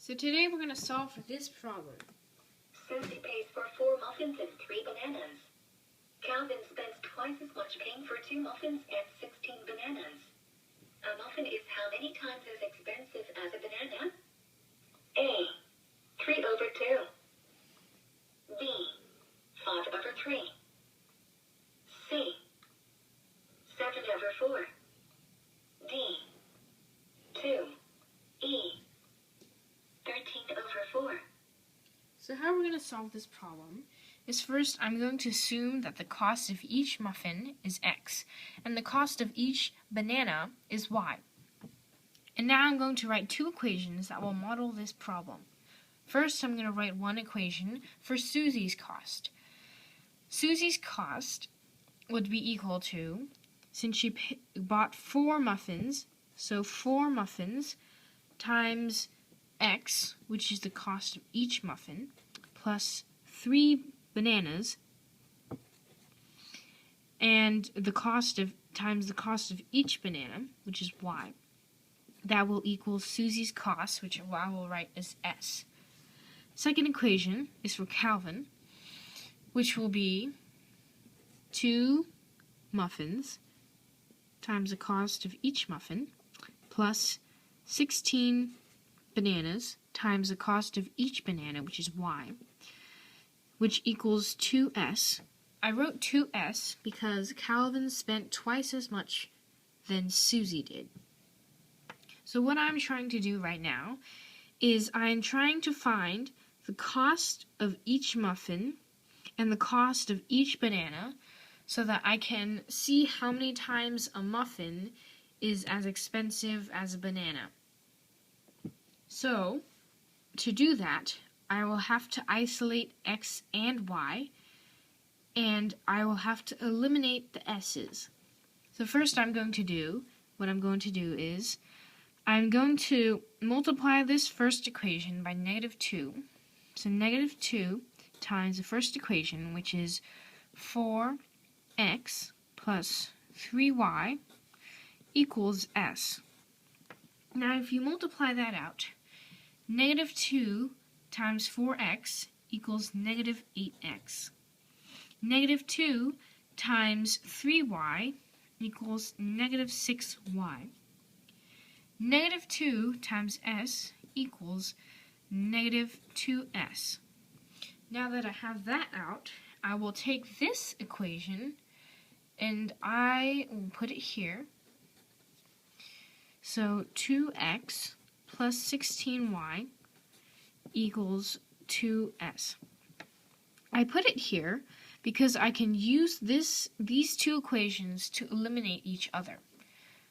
So today we're going to solve for this problem. Susie pays for 4 muffins and 3 bananas. Calvin spends twice as much paying for 2 muffins and 16 bananas. A muffin is how many times as expensive as a banana? A. 3 over 2. B. 5 over 3. C. 7 over 4. D. 2. E. 13 over 4. So how we're going to solve this problem is first I'm going to assume that the cost of each muffin is X and the cost of each banana is Y. And now I'm going to write 2 equations that will model this problem. First, I'm going to write one equation for Susie's cost. Susie's cost would be equal to, since she bought 4 muffins, so 4 muffins times X, which is the cost of each muffin, plus 3 bananas, and the cost of times the cost of each banana, which is Y. That will equal Susie's cost, which I will write as S. Second equation is for Calvin, which will be 2 muffins times the cost of each muffin, plus 16 bananas times the cost of each banana, which is Y, which equals 2S. I wrote 2S because Calvin spent twice as much than Susie did. So what I'm trying to do right now is I'm trying to find the cost of each muffin and the cost of each banana so that I can see how many times a muffin is as expensive as a banana. So, to do that, I will have to isolate X and Y, and I will have to eliminate the S's. So first what I'm going to do is, I'm going to multiply this first equation by -2. So -2 times the first equation, which is 4x plus 3y equals S. Now if you multiply that out, -2 times 4x equals -8x. -2 times 3y equals -6y. -2 times s equals -2s. Now that I have that out, I will take this equation and I will put it here. So 2x plus 16y equals 2s. I put it here because I can use these 2 equations to eliminate each other.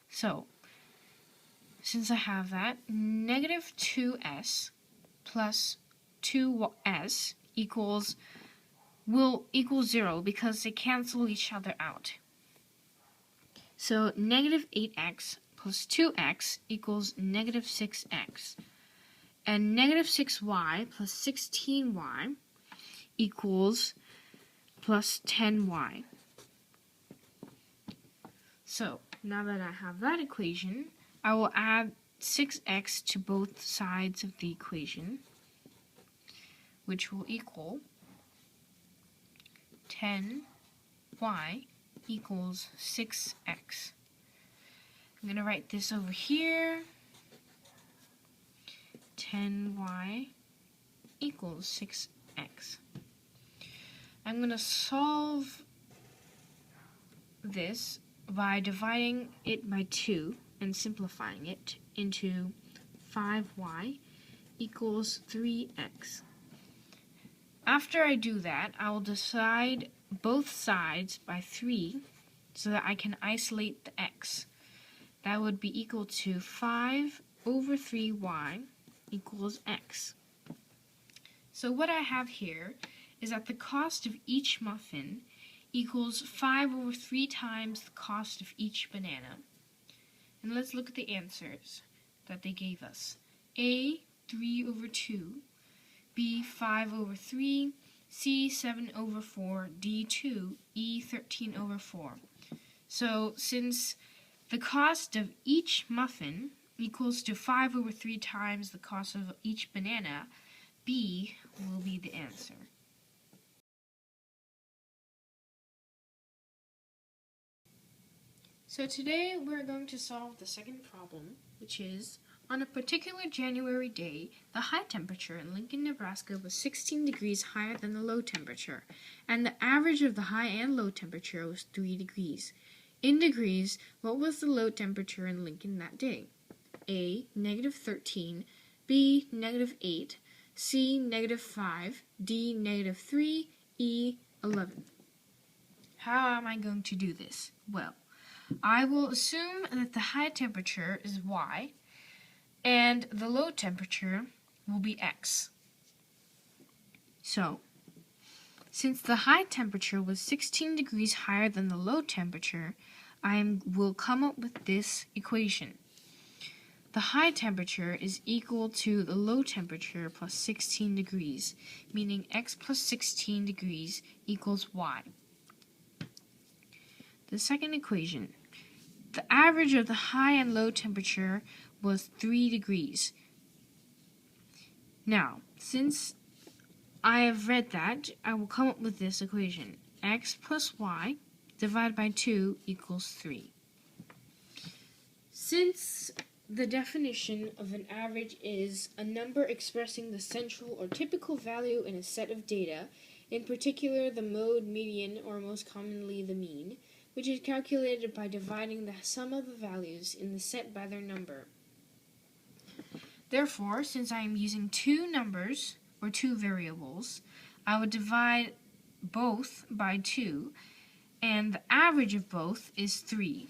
So, since I have that, -2s plus 2s will equal 0 because they cancel each other out. So -8x plus 2x equals -6x. And -6y plus 16y equals plus 10y. So, now that I have that equation, I will add 6x to both sides of the equation, which will equal 10y equals 6x. I'm going to write this over here. 10y equals 6x. I'm going to solve this by dividing it by 2 and simplifying it into 5y equals 3x. After I do that, I will divide both sides by 3 so that I can isolate the x. That would be equal to 5 over 3y equals x. So what I have here is that the cost of each muffin equals 5 over 3 times the cost of each banana. And let's look at the answers that they gave us. A, 3 over 2, B, 5 over 3, C, 7 over 4, D, 2, E, 13 over 4. So since the cost of each muffin equals to 5 over 3 times the cost of each banana, B will be the answer. So today we're going to solve the second problem, which is, on a particular January day, the high temperature in Lincoln, Nebraska was 16 degrees higher than the low temperature, and the average of the high and low temperature was 3 degrees. In degrees, what was the low temperature in Lincoln that day? A, -13, B, -8, C, -5, D, -3, E, 11. How am I going to do this? Well, I will assume that the high temperature is Y, and the low temperature will be X. So, since the high temperature was 16 degrees higher than the low temperature, I will come up with this equation. The high temperature is equal to the low temperature plus 16 degrees, meaning X plus 16 degrees equals Y. The second equation. The average of the high and low temperature was 3 degrees. Now, since I have read that, I will come up with this equation. X plus Y divided by 2 equals 3. Since the definition of an average is a number expressing the central or typical value in a set of data, in particular the mode, median, or most commonly the mean, which is calculated by dividing the sum of the values in the set by their number. Therefore, since I am using two numbers, or two variables, I would divide both by 2, and the average of both is 3.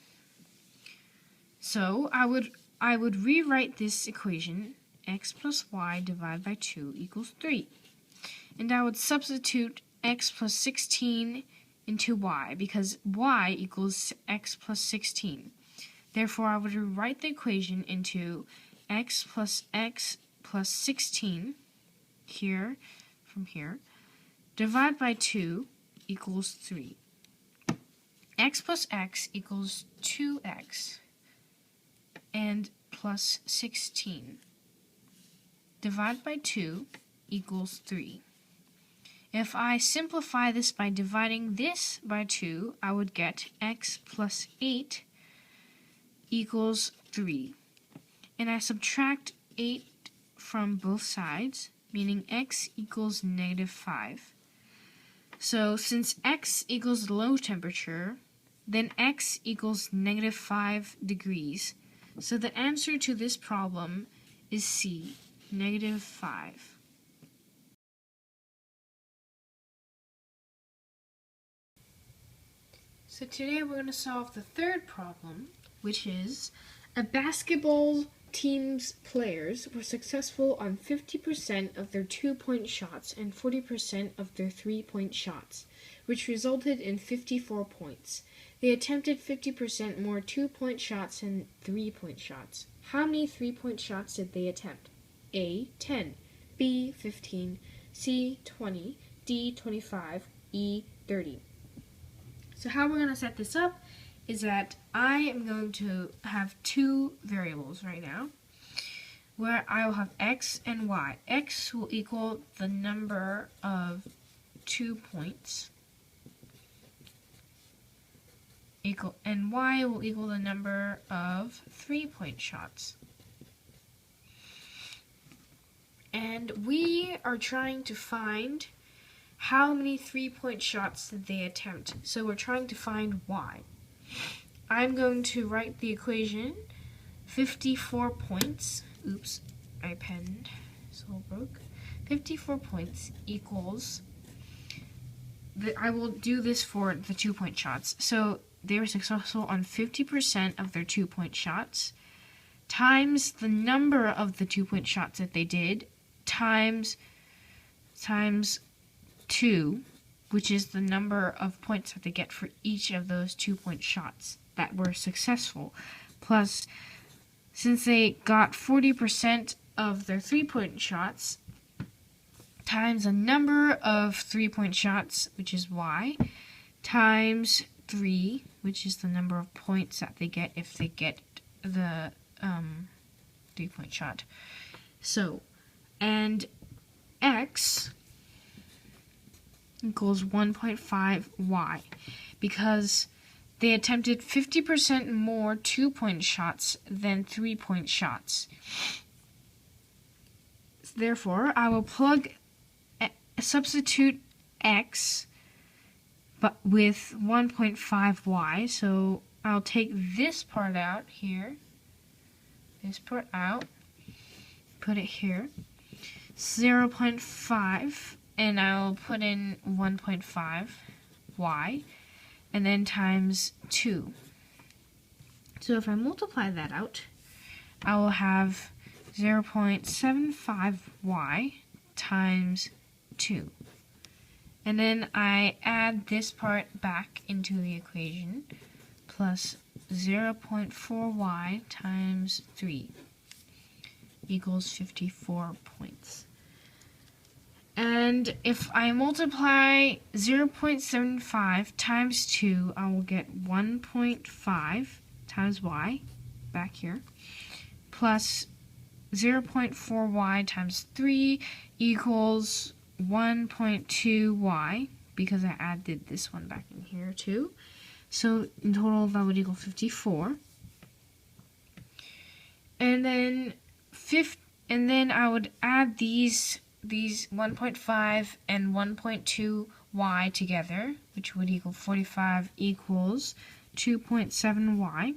So, I would rewrite this equation, x plus y divided by 2 equals 3. And I would substitute x plus 16 into y, because y equals x plus 16. Therefore, I would rewrite the equation into x plus 16 here, from here, divide by 2 equals 3. X plus x equals 2x and plus 16. Divide by 2 equals 3. If I simplify this by dividing this by 2, I would get x plus 8 equals 3. And I subtract 8 from both sides, meaning x equals -5. So since x equals low temperature, then x equals -5 degrees. So the answer to this problem is C, -5. So today we're going to solve the third problem, which is a basketball team's players were successful on 50% of their 2-point shots and 40% of their 3-point shots, which resulted in 54 points. They attempted 50% more 2-point shots than 3-point shots. How many 3-point shots did they attempt? A, 10, B, 15, C, 20, D, 25, E, 30. So how we're going to set this up is that I am going to have two variables right now, where I will have x and y. X will equal the number of 2 points, and y will equal the number of 3-point shots. And we are trying to find how many 3-point shots did they attempt. So we're trying to find y. I'm going to write the equation 54 points. Oops, my pen is all broke. 54 points equals, I will do this for the 2-point shots. So they were successful on 50% of their 2-point shots, times the number of the 2-point shots that they did, times 2, which is the number of points that they get for each of those 2-point shots that were successful. Plus, since they got 40% of their 3-point shots, times the number of 3-point shots, which is y, times 3, which is the number of points that they get if they get the 3-point shot. So, and x equals 1.5y because they attempted 50% more 2-point shots than 3-point shots. Therefore, I will substitute x but with 1.5y. So I'll take this part out here, this part out, put it here, 0.5, and I'll put in 1.5y, and then times 2. So if I multiply that out, I will have 0.75y times 2. And then I add this part back into the equation, plus 0.4y times 3 equals 54 points. And if I multiply 0.75 times 2, I will get 1.5 times y, back here, plus 0.4y times 3 equals 1.2y, because I added this one back in here too. So in total that would equal 54. And then I would add these 1.5 and 1.2y together, which would equal 45 equals 2.7y.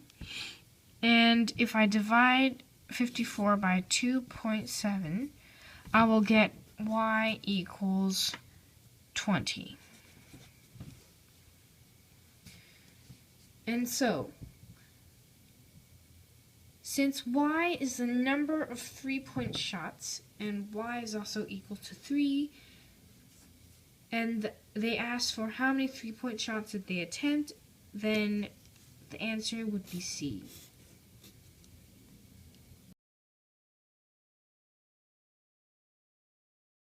And if I divide 54 by 2.7, I will get y equals 20. And so, since y is the number of 3-point shots, and y is also equal to 3, and they asked for how many 3-point shots did they attempt, then the answer would be C.